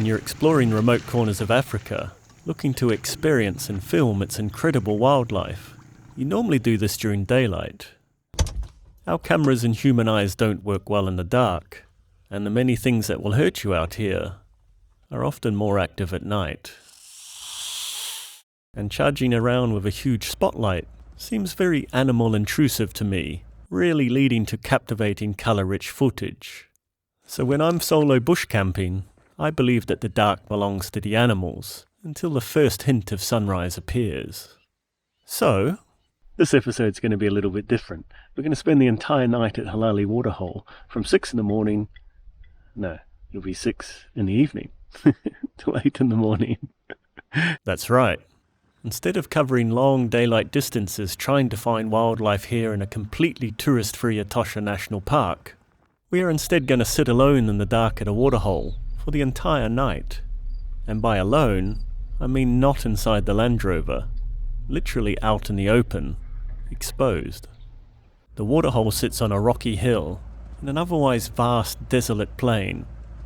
when you're exploring remote corners of Africa, looking to experience and film its incredible wildlife. You normally do this during daylight. Our cameras and human eyes don't work well in the dark, and the many things that will hurt you out here are often more active at night. And charging around with a huge spotlight seems very animal intrusive to me, really leading to captivating colour-rich footage. So when I'm solo bush camping, I believe that the dark belongs to the animals until the first hint of sunrise appears. So, this episode's going to be a little bit different. We're going to spend the entire night at Halali Waterhole from 6 in the morning. No, it'll be 6 in the evening till 8 in the morning. That's right. Instead of covering long daylight distances trying to find wildlife here in a completely tourist-free Etosha National Park, we are instead going to sit alone in the dark at a waterhole for the entire night. And by alone, I mean not inside the Land Rover, literally out in the open, exposed. The waterhole sits on a rocky hill in an otherwise vast desolate plain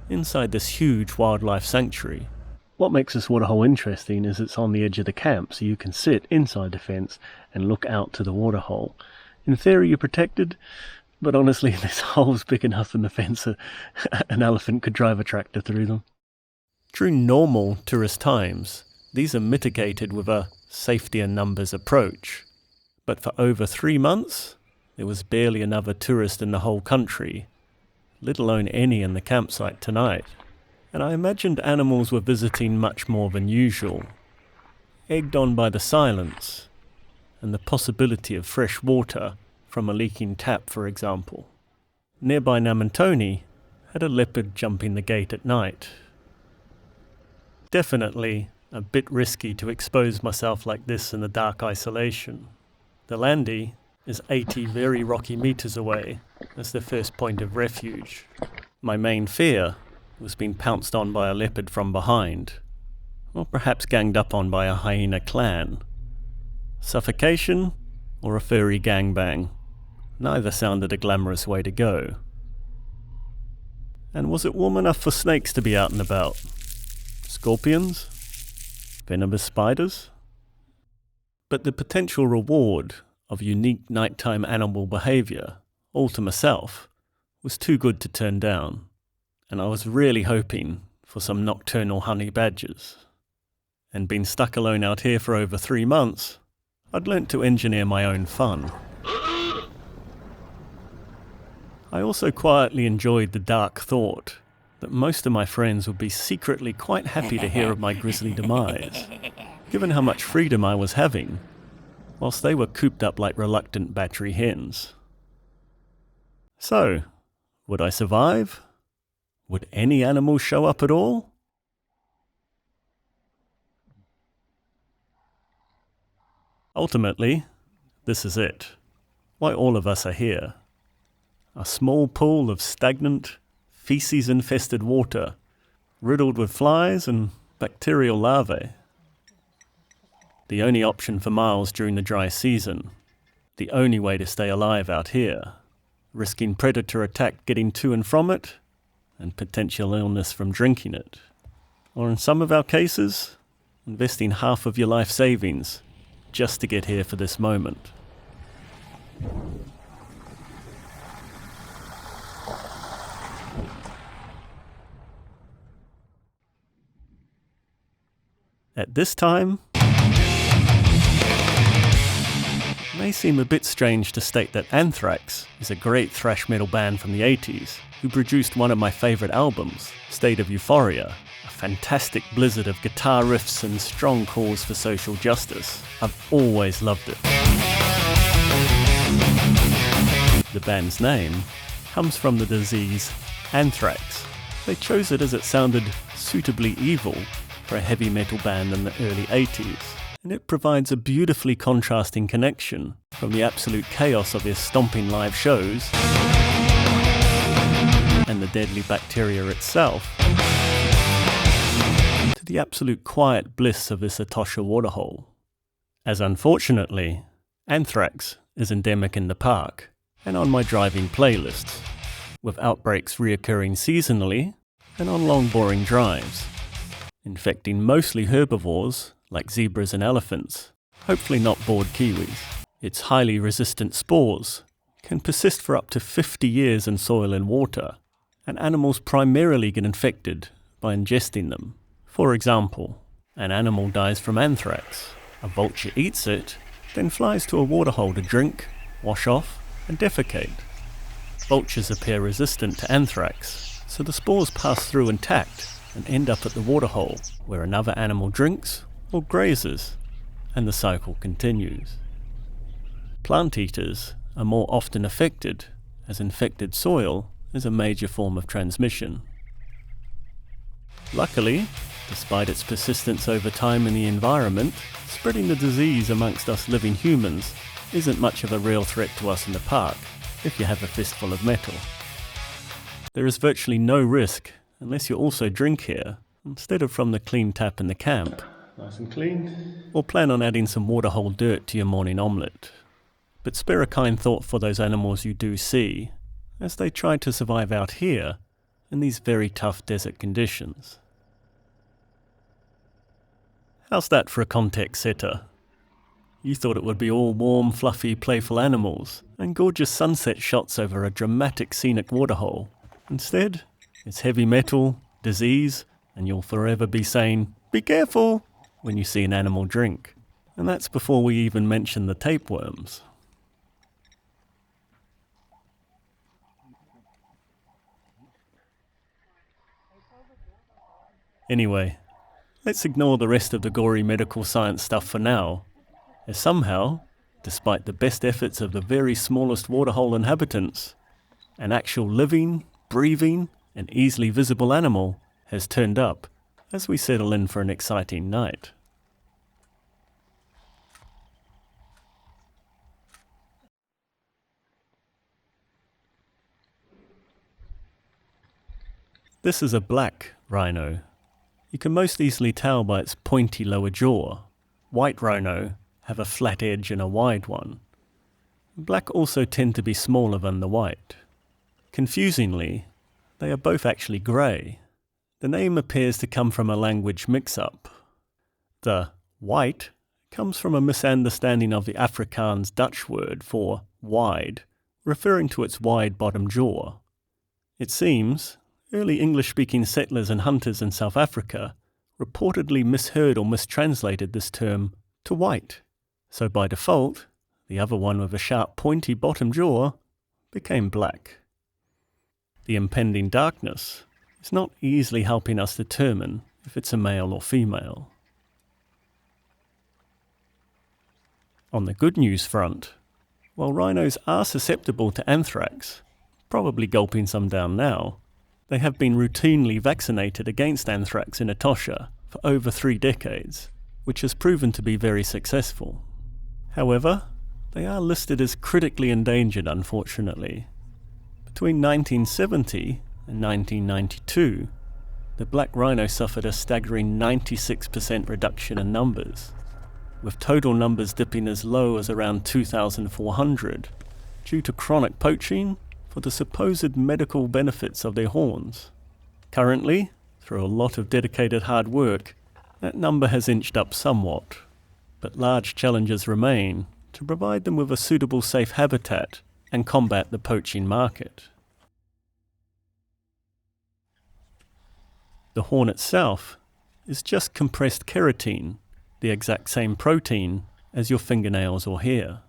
inside this huge wildlife sanctuary. What makes this waterhole interesting is it's on the edge of the camp, so you can sit inside the fence and look out to the waterhole. In theory you're protected, but honestly this hole's big enough in the fence an elephant could drive a tractor through them. During normal tourist times, these are mitigated with a safety in numbers approach. But for over 3 months, there was barely another tourist in the whole country, let alone any in the campsite tonight. And I imagined animals were visiting much more than usual, egged on by the silence and the possibility of fresh water from a leaking tap, for example. Nearby Namantoni had a leopard jumping the gate at night. Definitely a bit risky to expose myself like this in the dark isolation. The Landy is 80 very rocky meters away as the first point of refuge. My main fear was being pounced on by a leopard from behind, or perhaps ganged up on by a hyena clan. Suffocation or a furry gangbang, neither sounded a glamorous way to go. And was it warm enough for snakes to be out and about? Scorpions? Venomous spiders? But the potential reward of unique nighttime animal behaviour, all to myself, was too good to turn down. And I was really hoping for some nocturnal honey badgers. And being stuck alone out here for over 3 months, I'd learnt to engineer my own fun. I also quietly enjoyed the dark thought that most of my friends would be secretly quite happy to hear of my grisly demise, given how much freedom I was having, whilst they were cooped up like reluctant battery hens. So, would I survive? Would any animal show up at all? Ultimately, this is it. Why all of us are here. A small pool of stagnant, feces-infested water, riddled with flies and bacterial larvae. The only option for miles during the dry season. The only way to stay alive out here. Risking predator attack getting to and from it, and potential illness from drinking it. Or in some of our cases, investing half of your life savings just to get here for this moment. At this time, it may seem a bit strange to state that Anthrax is a great thrash metal band from the 80s who produced one of my favourite albums, State of Euphoria, a fantastic blizzard of guitar riffs and strong calls for social justice. I've always loved it. The band's name comes from the disease anthrax. They chose it as it sounded suitably evil for a heavy metal band in the early 80s, and it provides a beautifully contrasting connection from the absolute chaos of their stomping live shows and the deadly bacteria itself, to the absolute quiet bliss of this Etosha waterhole. As unfortunately, anthrax is endemic in the park and on my driving playlists, with outbreaks reoccurring seasonally and on long boring drives. infecting mostly herbivores like zebras and elephants, hopefully not bored kiwis. Its highly resistant spores can persist for up to 50 years in soil and water, and animals primarily get infected by ingesting them. For example, an animal dies from anthrax, a vulture eats it, then flies to a waterhole to drink, wash off, and defecate. Vultures appear resistant to anthrax, so the spores pass through intact and end up at the waterhole, where another animal drinks or grazes, and the cycle continues. Plant eaters are more often affected, as infected soil is a major form of transmission. Luckily, despite its persistence over time in the environment, spreading the disease amongst us living humans isn't much of a real threat to us in the park if you have a fistful of metal. There is virtually no risk unless you also drink here, instead of from the clean tap in the camp. Nice and clean. Or plan on adding some waterhole dirt to your morning omelette. But spare a kind thought for those animals you do see, as they try to survive out here in these very tough desert conditions. How's that for a context setter? You thought it would be all warm, fluffy, playful animals and gorgeous sunset shots over a dramatic scenic waterhole. Instead, it's heavy metal, disease, and you'll forever be saying, "Be careful," when you see an animal drink. And that's before we even mention the tapeworms. Anyway, let's ignore the rest of the gory medical science stuff for now, as somehow, despite the best efforts of the very smallest waterhole inhabitants, an actual living, breathing, and easily visible animal has turned up as we settle in for an exciting night. This is a black rhino. You can most easily tell by its pointy lower jaw. White rhino have a flat edge and a wide one. Black also tend to be smaller than the white. Confusingly, they are both actually grey. The name appears to come from a language mix-up. The white comes from a misunderstanding of the Afrikaans Dutch word for wide, referring to its wide bottom jaw. It seems early English-speaking settlers and hunters in South Africa reportedly misheard or mistranslated this term to white. So by default, the other one with a sharp pointy bottom jaw became black. The impending darkness is not easily helping us determine if it's a male or female. On the good news front, while rhinos are susceptible to anthrax, probably gulping some down now, they have been routinely vaccinated against anthrax in Etosha for over 3 decades, which has proven to be very successful. However, they are listed as critically endangered, unfortunately. Between 1970 and 1992, the black rhino suffered a staggering 96% reduction in numbers, with total numbers dipping as low as around 2,400 due to chronic poaching for the supposed medical benefits of their horns. Currently, through a lot of dedicated hard work, that number has inched up somewhat, but large challenges remain to provide them with a suitable safe habitat and combat the poaching market. The horn itself is just compressed keratin, the exact same protein as your fingernails or hair.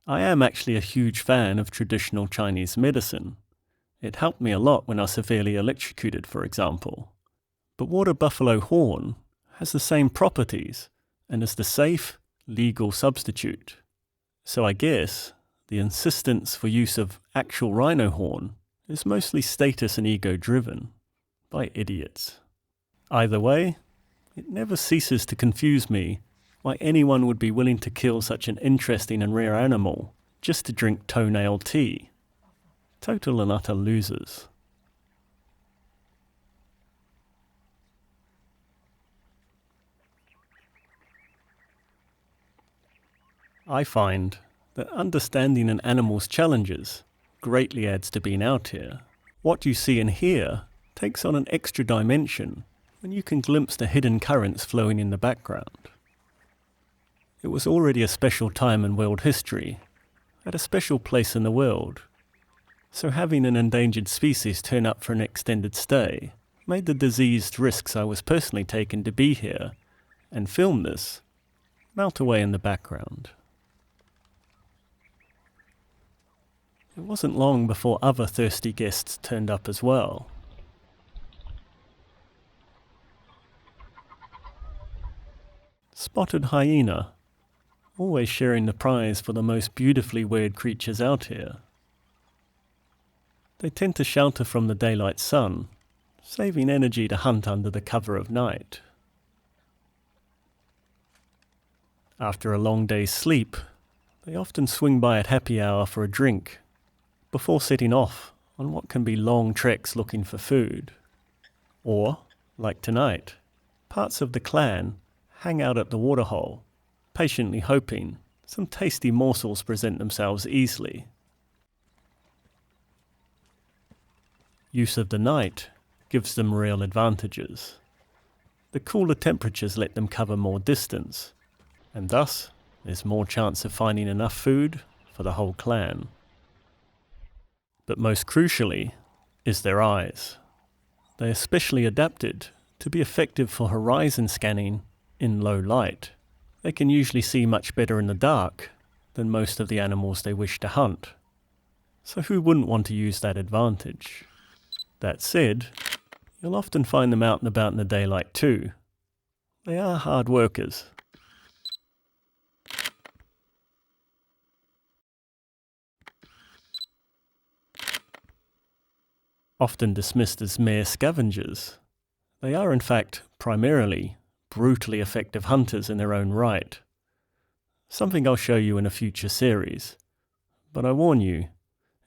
I am actually a huge fan of traditional Chinese medicine. It helped me a lot when I was severely electrocuted, for example. But water buffalo horn has the same properties and is the safe, legal substitute. So I guess the insistence for use of actual rhino horn is mostly status and ego driven by idiots. Either way, it never ceases to confuse me why anyone would be willing to kill such an interesting and rare animal just to drink toenail tea. Total and utter losers. I find that understanding an animal's challenges greatly adds to being out here. What you see and hear takes on an extra dimension when you can glimpse the hidden currents flowing in the background. It was already a special time in world history, at a special place in the world, so having an endangered species turn up for an extended stay made the diseased risks I was personally taking to be here and film this melt away in the background. It wasn't long before other thirsty guests turned up as well. Spotted hyena, always sharing the prize for the most beautifully weird creatures out here. They tend to shelter from the daylight sun, saving energy to hunt under the cover of night. After a long day's sleep, they often swing by at happy hour for a drink, before setting off on what can be long treks looking for food. Or, like tonight, parts of the clan hang out at the Waterhole, patiently hoping some tasty morsels present themselves easily. Use of the night gives them real advantages. The cooler temperatures let them cover more distance, and thus there's more chance of finding enough food for the whole clan. But most crucially is their eyes. They are specially adapted to be effective for horizon scanning in low light. They can usually see much better in the dark than most of the animals they wish to hunt. So who wouldn't want to use that advantage? That said, you'll often find them out and about in the daylight too. They are hard workers. Often dismissed as mere scavengers, they are in fact primarily brutally effective hunters in their own right. Something I'll show you in a future series, but I warn you,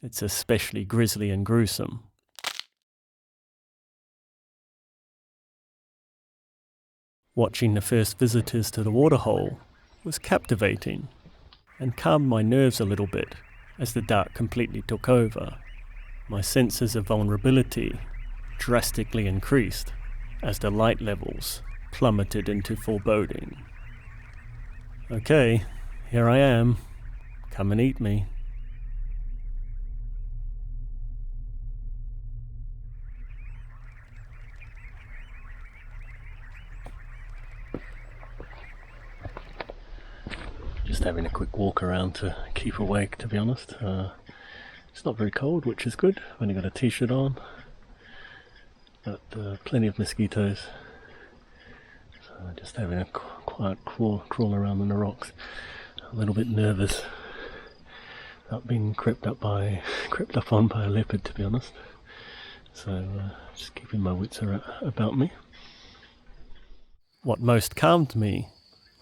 it's especially grisly and gruesome. Watching the first visitors to the Waterhole was captivating and calmed my nerves a little bit as the dark completely took over. My senses of vulnerability drastically increased as the light levels plummeted into foreboding. Okay, here I am. Come and eat me. Just having a quick walk around to keep awake, to be honest. It's not very cold, which is good. I've only got a t-shirt on, but plenty of mosquitoes. So just having a quiet crawl around on the rocks. A little bit nervous about being crept up on by a leopard, to be honest. So just keeping my wits about me. What most calmed me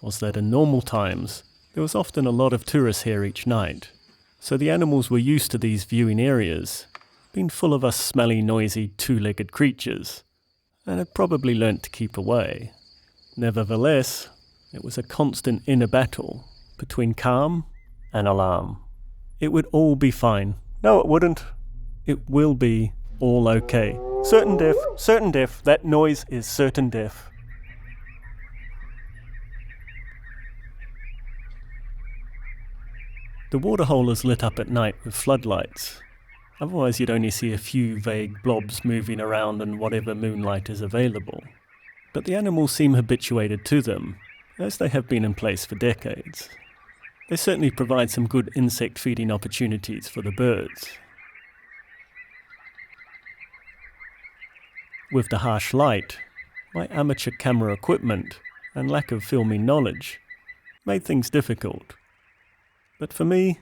was that in normal times there was often a lot of tourists here each night. So the animals were used to these viewing areas, being full of us smelly, noisy, two-legged creatures, and had probably learnt to keep away. Nevertheless, it was a constant inner battle between calm and alarm. It would all be fine. No, it wouldn't. It will be all okay. Certain death, that noise is certain death. The Waterhole is lit up at night with floodlights. Otherwise you'd only see a few vague blobs moving around in whatever moonlight is available. But the animals seem habituated to them, as they have been in place for decades. They certainly provide some good insect feeding opportunities for the birds. With the harsh light, my amateur camera equipment and lack of filming knowledge made things difficult. But for me,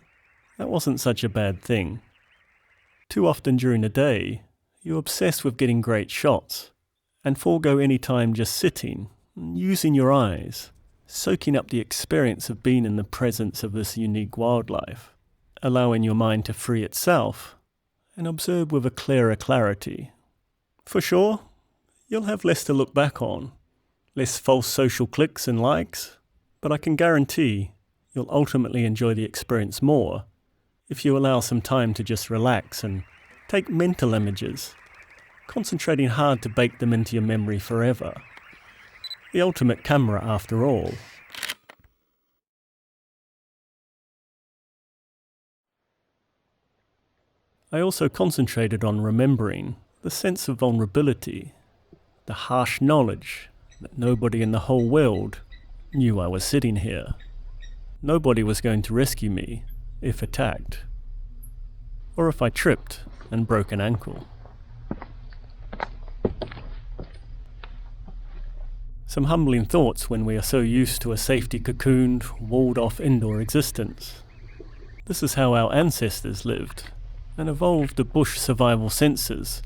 that wasn't such a bad thing. Too often during the day, you obsess with getting great shots, and forego any time just sitting, using your eyes, soaking up the experience of being in the presence of this unique wildlife, allowing your mind to free itself, and observe with a clearer clarity. For sure, you'll have less to look back on, less false social clicks and likes, but I can guarantee you'll ultimately enjoy the experience more if you allow some time to just relax and take mental images concentrating hard to bake them into your memory forever. The ultimate camera after all. I also concentrated on remembering the sense of vulnerability, the harsh knowledge that nobody in the whole world knew I was sitting here. Nobody was going to rescue me if attacked, or if I tripped and broke an ankle. Some humbling thoughts when we are so used to a safety-cocooned, walled-off indoor existence. This is how our ancestors lived, and evolved the bush survival senses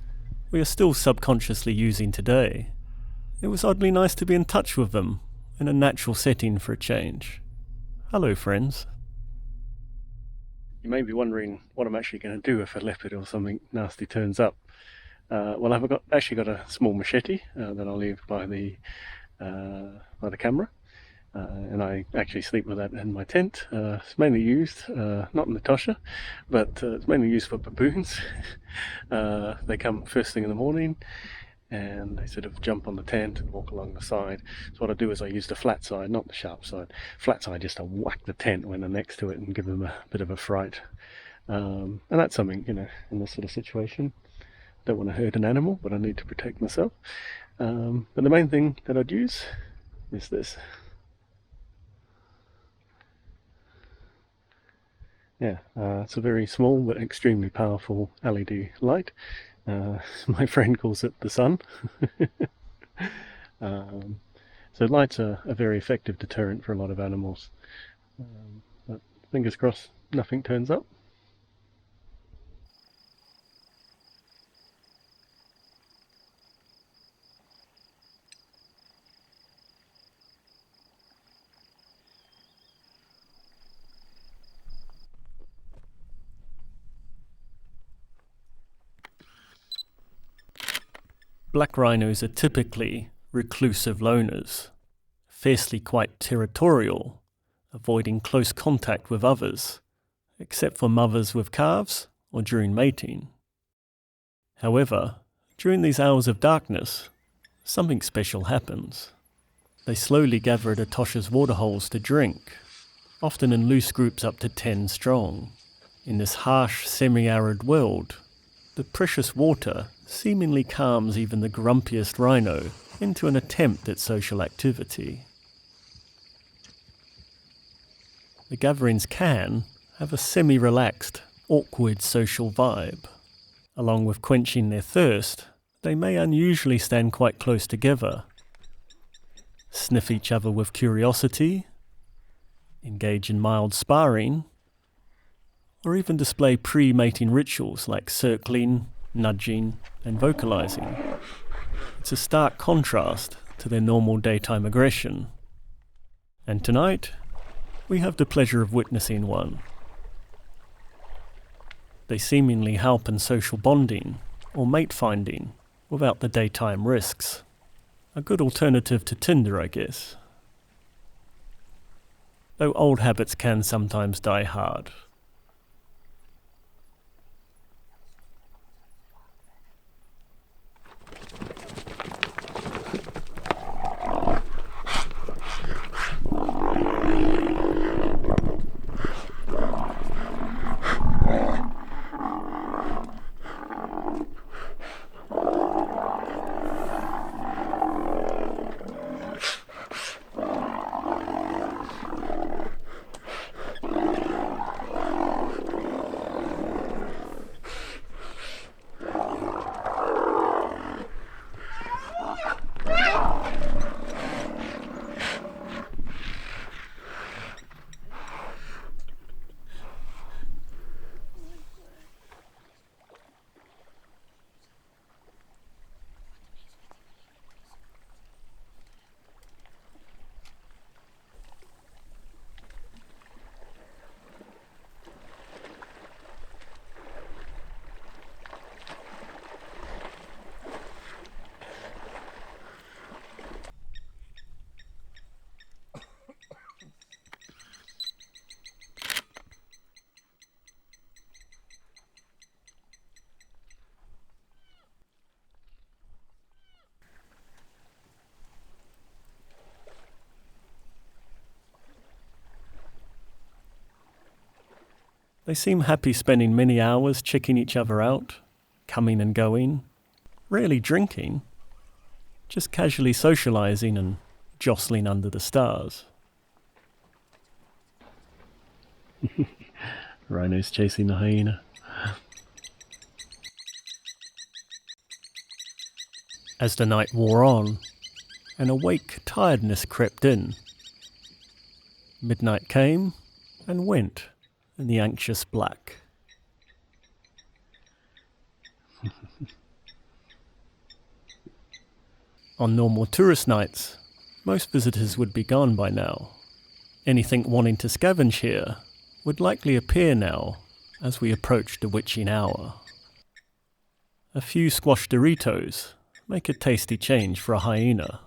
we are still subconsciously using today. It was oddly nice to be in touch with them, in a natural setting for a change. Hello, friends. You may be wondering what I'm actually going to do if a leopard or something nasty turns up. Well, I've actually got a small machete that I'll leave by the camera. And I actually sleep with that in my tent. It's mainly used, not in Etosha, but it's mainly used for baboons. They come first thing in the morning and they sort of jump on the tent and walk along the side. So what I do is I use the flat side, not the sharp side. Flat side just to whack the tent when they're next to it and give them a bit of a fright. And that's something, in this sort of situation. Don't want to hurt an animal, but I need to protect myself. But the main thing that I'd use is this. It's a very small but extremely powerful LED light. My friend calls it the sun. So lights are a very effective deterrent for a lot of animals. But fingers crossed nothing turns up. Black rhinos are typically reclusive loners, fiercely quite territorial, avoiding close contact with others, except for mothers with calves or during mating. However, during these hours of darkness, something special happens. They slowly gather at Etosha's waterholes to drink, often in loose groups up to 10 strong. In this harsh, semi-arid world, the precious water seemingly calms even the grumpiest rhino into an attempt at social activity. The gatherings can have a semi-relaxed, awkward social vibe. Along with quenching their thirst, they may unusually stand quite close together, sniff each other with curiosity, engage in mild sparring, or even display pre-mating rituals like circling, nudging, and vocalizing. It's a stark contrast to their normal daytime aggression. And tonight, we have the pleasure of witnessing one. They seemingly help in social bonding or mate finding without the daytime risks. A good alternative to Tinder, I guess. Though old habits can sometimes die hard. They seem happy spending many hours checking each other out, coming and going, rarely drinking, just casually socializing and jostling under the stars. Rhino's chasing the hyena. As the night wore on, an awake tiredness crept in. Midnight came and went in the anxious black. On normal tourist nights, most visitors would be gone by now. Anything wanting to scavenge here would likely appear now as we approach the witching hour. A few squashed Doritos make a tasty change for a hyena.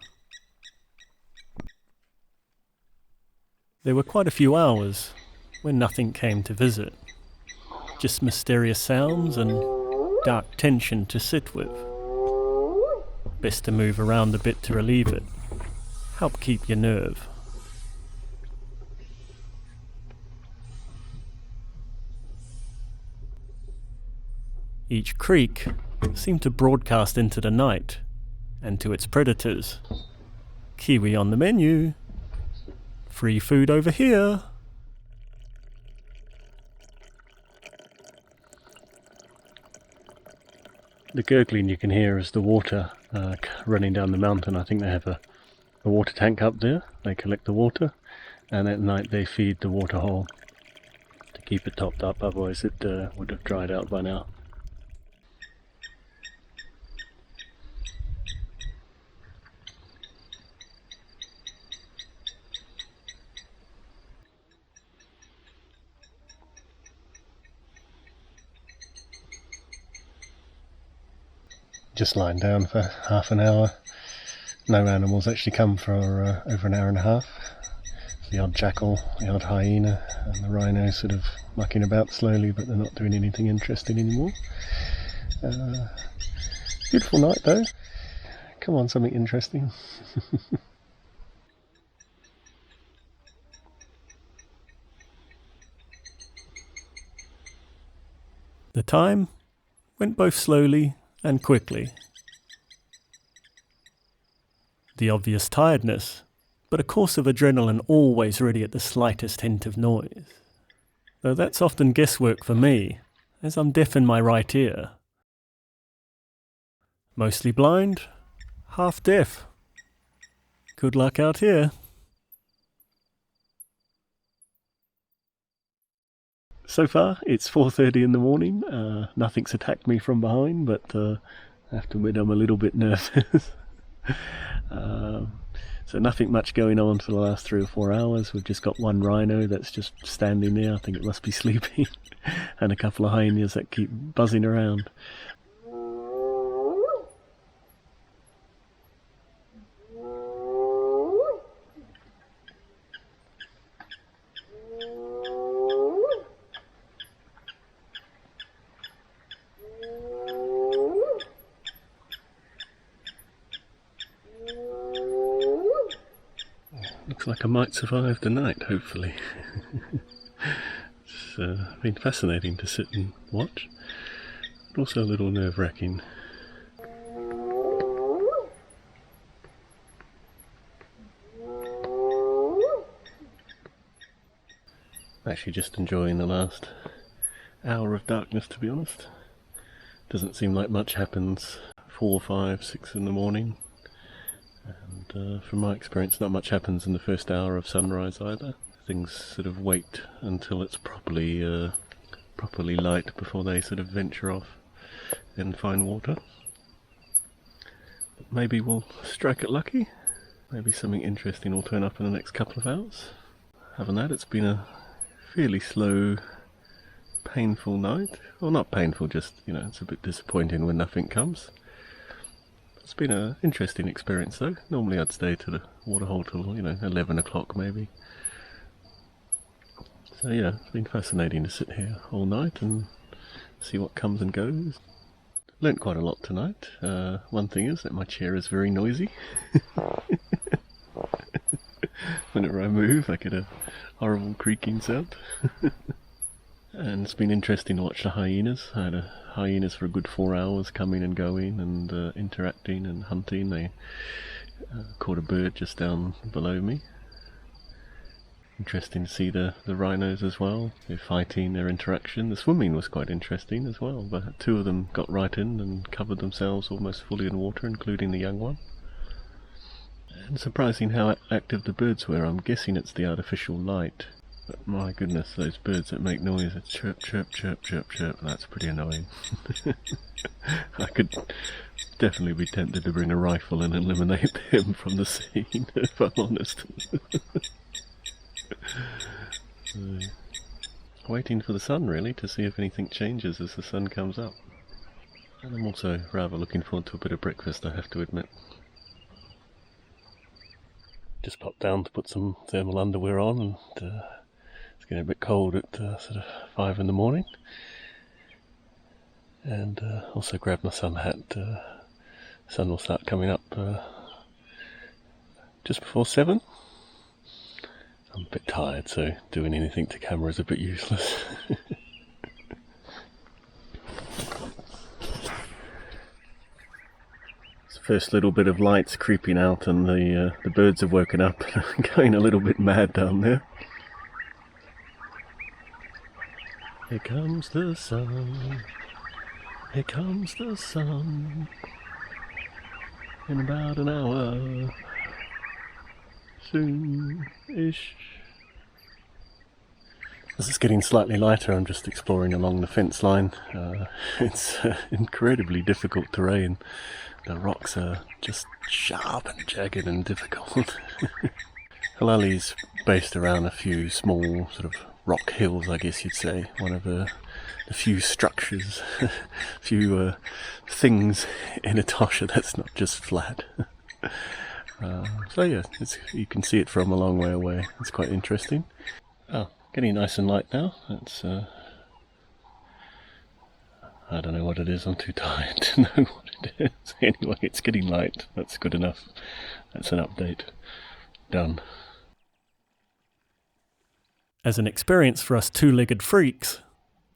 There were quite a few hours when nothing came to visit, just mysterious sounds and dark tension to sit with. Best to move around a bit to relieve it, help keep your nerve. Each creek seemed to broadcast into the night and to its predators. Kiwi on the menu. Free food over here. The gurgling you can hear is the water running down the mountain. I think they have a water tank up there. They collect the water, and at night they feed the waterhole to keep it topped up, otherwise it would have dried out by now. Just lying down for half an hour. No animals actually come for over an hour and a half. The odd jackal, the odd hyena, and the rhino sort of mucking about slowly, but they're not doing anything interesting anymore. Beautiful night though. Come on, something interesting. The time went both slowly and quickly. The obvious tiredness, but a course of adrenaline always ready at the slightest hint of noise. Though that's often guesswork for me, as I'm deaf in my right ear. Mostly blind, half deaf. Good luck out here. So far, it's 4:30 in the morning. Nothing's attacked me from behind, but I have to admit I'm a little bit nervous. So nothing much going on for the last 3 or 4 hours. We've just got one rhino that's just standing there. I think it must be sleeping. And a couple of hyenas that keep buzzing around. Looks like I might survive the night, hopefully. It's been fascinating to sit and watch, but also a little nerve-wracking. Actually just enjoying the last hour of darkness, to be honest. Doesn't seem like much happens 4, 5, 6 in the morning. And from my experience, not much happens in the first hour of sunrise either. Things sort of wait until it's properly light before they sort of venture off and find water. But maybe we'll strike it lucky. Maybe something interesting will turn up in the next couple of hours. Other than that, it's been a fairly slow, painful night. Well, not painful, just, it's a bit disappointing when nothing comes. It's been an interesting experience though. Normally I'd stay to the waterhole till, 11 o'clock maybe. So yeah, it's been fascinating to sit here all night and see what comes and goes. Learnt quite a lot tonight. One thing is that my chair is very noisy. Whenever I move I get a horrible creaking sound. And it's been interesting to watch the hyenas. I had hyenas for a good 4 hours coming and going and interacting and hunting. They caught a bird just down below me. Interesting to see the rhinos as well. They're fighting, their interaction. The swimming was quite interesting as well, but 2 of them got right in and covered themselves almost fully in water, including the young one. And surprising how active the birds were. I'm guessing it's the artificial light. But my goodness, those birds that make noise, chirp, chirp, chirp, chirp, chirp, that's pretty annoying. I could definitely be tempted to bring a rifle and eliminate them from the scene, if I'm honest. Waiting for the sun, really, to see if anything changes as the sun comes up. And I'm also rather looking forward to a bit of breakfast, I have to admit. Just popped down to put some thermal underwear on, and it's getting a bit cold at sort of 5 in the morning. And also grabbed my sun hat. The sun will start coming up just before 7. I'm a bit tired, so doing anything to camera is a bit useless. First little bit of light's creeping out, and the birds have woken up and going a little bit mad down there. Here comes the sun. Here comes the sun. In about an hour. Soon-ish. As it's getting slightly lighter, I'm just exploring along the fence line. It's incredibly difficult terrain. The rocks are just sharp and jagged and difficult. Halali's based around a few small sort of rock hills, I guess you'd say. One of the few structures, few things in Etosha that's not just flat. So yeah, you can see it from a long way away. It's quite interesting. Oh, getting nice and light now. It's I don't know what it is, I'm too tired to know what it is. Anyway, it's getting light. That's good enough. That's an update. Done. As an experience for us 2-legged freaks,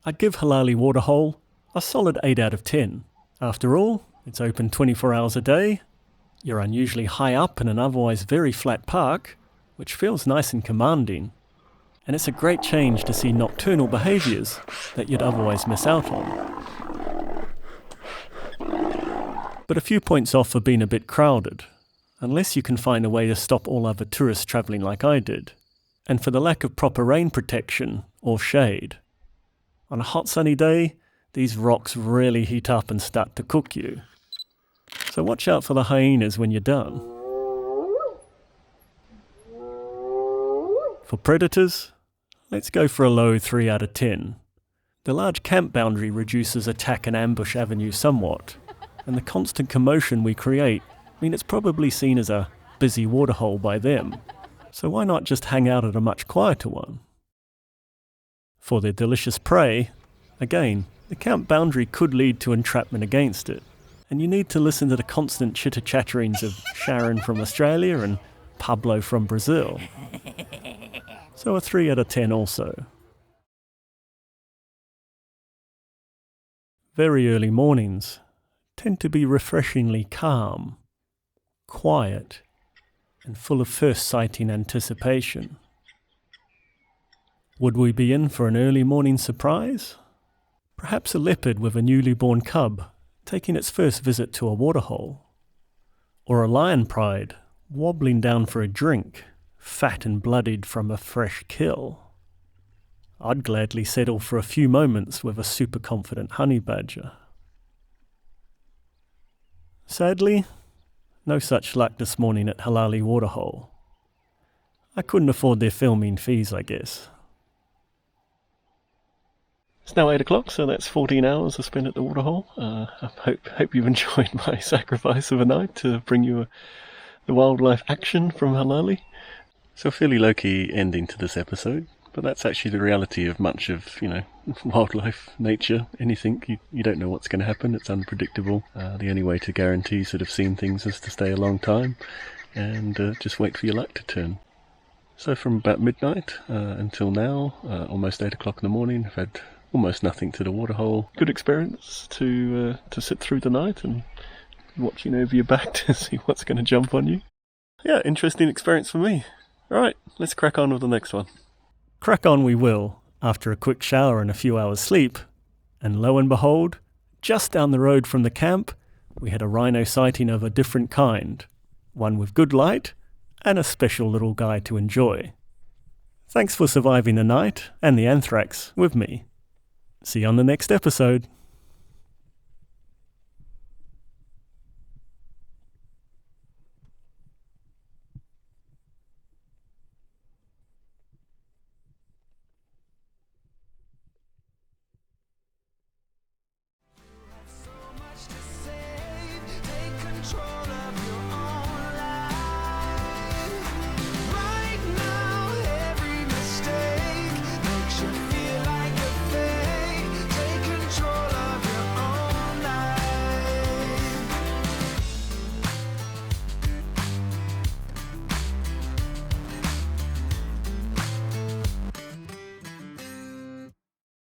I'd give Halali Waterhole a solid 8 out of 10. After all, it's open 24 hours a day. You're unusually high up in an otherwise very flat park, which feels nice and commanding. And it's a great change to see nocturnal behaviours that you'd otherwise miss out on. But a few points off for being a bit crowded, unless you can find a way to stop all other tourists travelling like I did, and for the lack of proper rain protection or shade. On a hot sunny day, these rocks really heat up and start to cook you. So watch out for the hyenas when you're done. For predators, let's go for a low 3 out of 10. The large camp boundary reduces attack and ambush avenues somewhat, and the constant commotion we create mean it's probably seen as a busy waterhole by them. So why not just hang out at a much quieter one? For their delicious prey, again, the camp boundary could lead to entrapment against it, and you need to listen to the constant chitter-chatterings of Sharon from Australia and Pablo from Brazil. So a 3 out of 10 also. Very early mornings tend to be refreshingly calm, quiet, and full of first sighting anticipation. Would we be in for an early morning surprise? Perhaps a leopard with a newly born cub taking its first visit to a waterhole, or a lion pride wobbling down for a drink, fat and bloodied from a fresh kill. I'd gladly settle for a few moments with a super confident honey badger. Sadly, no such luck this morning at Halali Waterhole. I couldn't afford their filming fees, I guess. It's now 8 o'clock, so that's 14 hours I spent at the Waterhole. I hope you've enjoyed my sacrifice of a night to bring you the wildlife action from Halali. So a fairly low-key ending to this episode, but that's actually the reality of much of, wildlife, nature, anything. You don't know what's going to happen. It's unpredictable. The only way to guarantee sort of seeing things is to stay a long time and just wait for your luck to turn. So from about midnight until now, almost 8 o'clock in the morning, I've had almost nothing to the Waterhole. Good experience to sit through the night and watching over your back to see what's going to jump on you. Yeah, interesting experience for me. Alright, let's crack on with the next one. Crack on we will, after a quick shower and a few hours sleep. And lo and behold, just down the road from the camp, we had a rhino sighting of a different kind. One with good light, and a special little guy to enjoy. Thanks for surviving the night and the anthrax with me. See you on the next episode.